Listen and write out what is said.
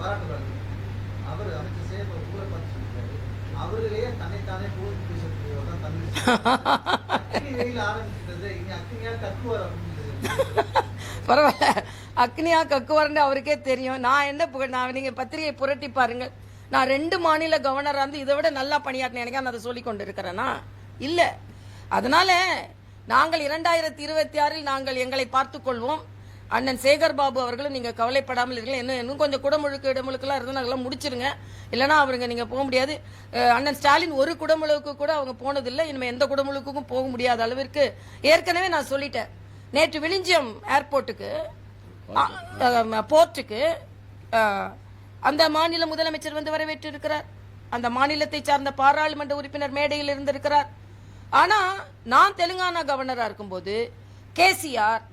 அவர் அமைச்சர் சேவை ஊரை பார்த்து சொல்லிட்டாரு. அவர்களே தன்னைத்தானே போது பேசக்கூடியவர்தான் தமிழ் வெயில் ஆரம்பிச்சிட்டது. இனி அக்னியா கக்குவார் அப்படின்னு பரவாயில்ல, அக்னியா கக்குவார்ன்னு அவருக்கே தெரியும். நான் என்ன நான் நீங்க பத்திரிகை புரட்டி பாருங்க. நான் 2 மாநில கவர்னராக இருந்து இதை விட நல்லா பணியாற்றினேன். எனக்கு நான் அதை சொல்லி கொண்டு இருக்கிறேன்னா இல்லை. அதனால நாங்கள் 2026 நாங்கள் எங்களை பார்த்துக் கொள்வோம். அண்ணன் சேகர் பாபு அவர்களும் நீங்க கவலைப்படாமல் இருக்கீங்க. இன்னும் கொஞ்சம் குடமுழுக்கு இடமுழுக்கெல்லாம் இருந்து அதெல்லாம் முடிச்சிருங்க. இல்லைன்னா அவருங்க நீங்க போக முடியாது. அண்ணன் ஸ்டாலின் ஒரு குடமுழுக்கு கூட அவங்க போனதில்லை. இனிமே எந்த குடமுழுக்கும் போக முடியாத அளவிற்கு ஏற்கனவே நான் சொல்லிட்டேன். நேற்று விழிஞ்சியம் ஏர்போர்ட்டுக்கு போர்ட்டுக்கு அந்த மாநில முதலமைச்சர் வந்து வரவேற்று இருக்கிறார். அந்த மாநிலத்தை சார்ந்த பாராளுமன்ற உறுப்பினர் மேடையில் இருந்திருக்கிறார். ஆனா நான் தெலுங்கானா கவர்னரா இருக்கும்போது கேசிஆர்